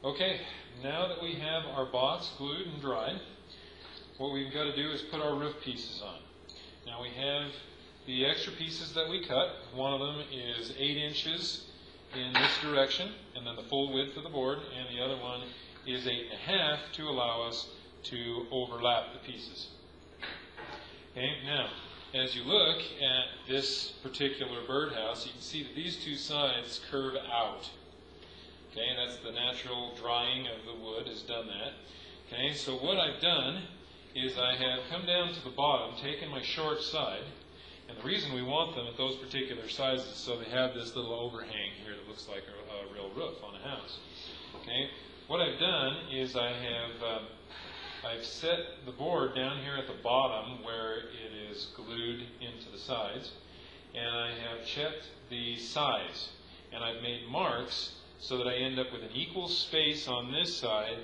Okay, now that we have our box glued and dried, what we've got to do is put our roof pieces on. Now we have the extra pieces that we cut. One of them is 8 inches in this direction, and then the full width of the board, and the other one is 8.5 to allow us to overlap the pieces. Okay, now, as you look at this particular birdhouse, you can see that these two sides curve out. Okay, that's the natural drying of the wood has done that. Okay, so what I've done is I have come down to the bottom, taken my short side, and the reason we want them at those particular sizes is so they have this little overhang here that looks like a real roof on a house. Okay, what I've done is I've set the board down here at the bottom where it is glued into the sides, and I have checked the size, and I've made marks so that I end up with an equal space on this side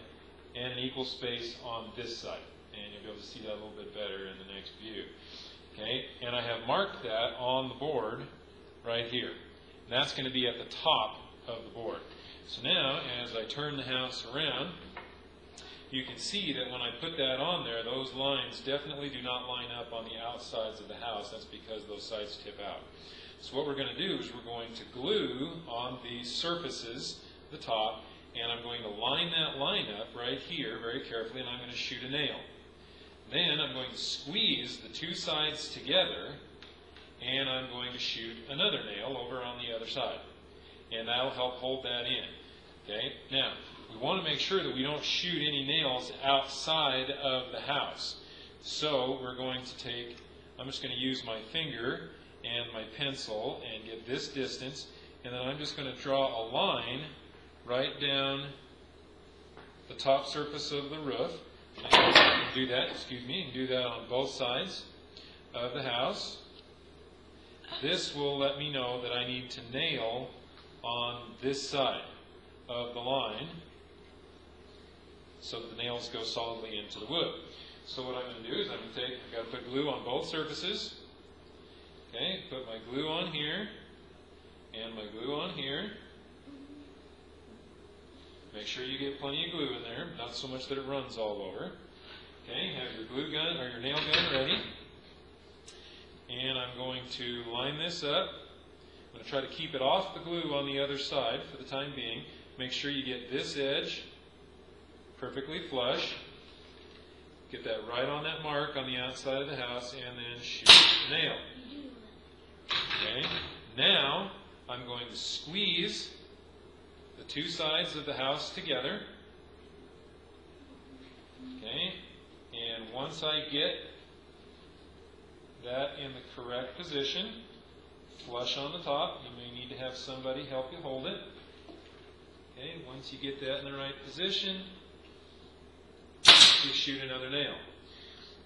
and an equal space on this side. And you'll be able to see that a little bit better in the next view. Okay, and I have marked that on the board right here. And that's going to be at the top of the board. So now, as I turn the house around, you can see that when I put that on there, those lines definitely do not line up on the outsides of the house. That's because those sides tip out. So what we're going to do is we're going to glue on these surfaces, the top, and I'm going to line that line up right here very carefully, and I'm going to shoot a nail. Then I'm going to squeeze the two sides together, and I'm going to shoot another nail over on the other side. And that'll help hold that in. Okay? Now, we want to make sure that we don't shoot any nails outside of the house. So we're going to take, I'm just going to use my finger and my pencil and get this distance, and then I'm just going to draw a line right down the top surface of the roof. And I can do that, and do that on both sides of the house. This will let me know that I need to nail on this side of the line so that the nails go solidly into the wood. So what I'm going to do is I've got to put glue on both surfaces. Okay, put my glue on here and my glue on here. Make sure you get plenty of glue in there, not so much that it runs all over. Okay, have your glue gun or your nail gun ready. And I'm going to line this up. I'm going to try to keep it off the glue on the other side for the time being. Make sure you get this edge perfectly flush. Get that right on that mark on the outside of the house, and then shoot the nail. Okay, now I'm going to squeeze the two sides of the house together. Okay, and once I get that in the correct position, flush on the top, you may need to have somebody help you hold it. Okay, once you get that in the right position, you shoot another nail.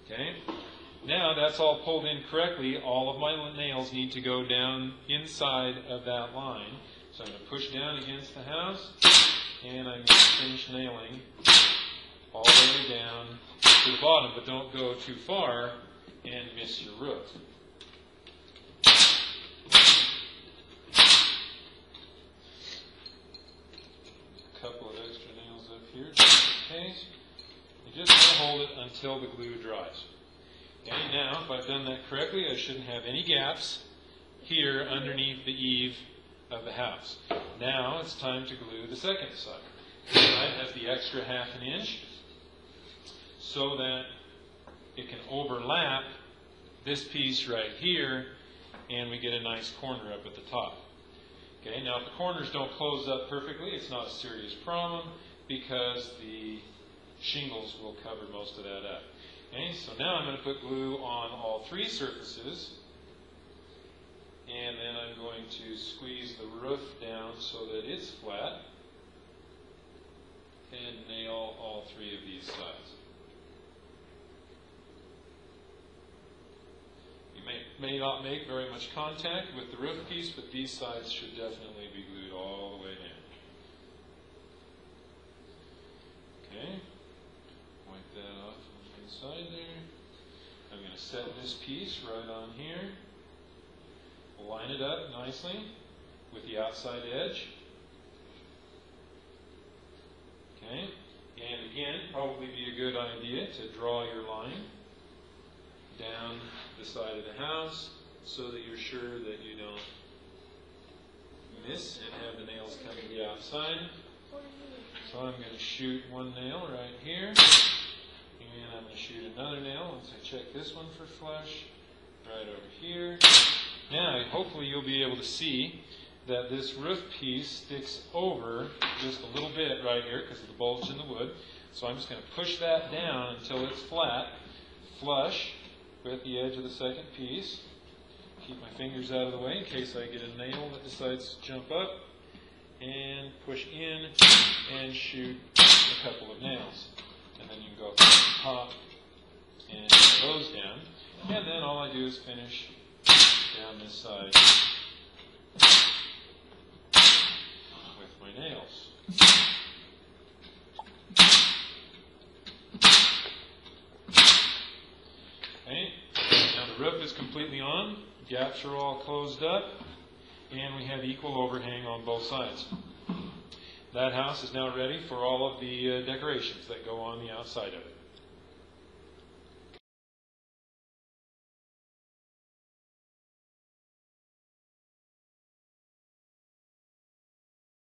Okay, now that's all pulled in correctly. All of my nails need to go down inside of that line. So I'm going to push down against the house, and I'm going to finish nailing all the way down to the bottom, but don't go too far and miss your roof. A couple of extra nails up here just in case. You just want to hold it until the glue dries. Okay, now if I've done that correctly, I shouldn't have any gaps here underneath the eave of the house. Now it's time to glue the second side. This side has the extra 1/2 inch so that it can overlap this piece right here, and we get a nice corner up at the top. Okay, now if the corners don't close up perfectly, it's not a serious problem because the shingles will cover most of that up. Okay, so now I'm going to put glue on all 3 surfaces, and then I'm going to squeeze the roof down so that it's flat, and nail all 3 of these sides. You may not make very much contact with the roof piece, but these sides should definitely be glued all the way down. Okay, wipe that off on the inside there. I'm going to set this piece right on here. Line it up nicely with the outside edge. Okay? And again, probably be a good idea to draw your line down the side of the house so that you're sure that you don't miss and have the nails come to the outside. So I'm going to shoot one nail right here, and I'm going to shoot another nail once I check this one for flush, right over here. Now, hopefully you'll be able to see that this roof piece sticks over just a little bit right here because of the bulge in the wood. So I'm just going to push that down until it's flat, flush with the edge of the second piece. Keep my fingers out of the way in case I get a nail that decides to jump up, and push in and shoot a couple of nails. And then you can go pop and nail those down. And then all I do is finish down this side with my nails. Okay, now the roof is completely on, gaps are all closed up, and we have equal overhang on both sides. That house is now ready for all of the decorations that go on the outside of it.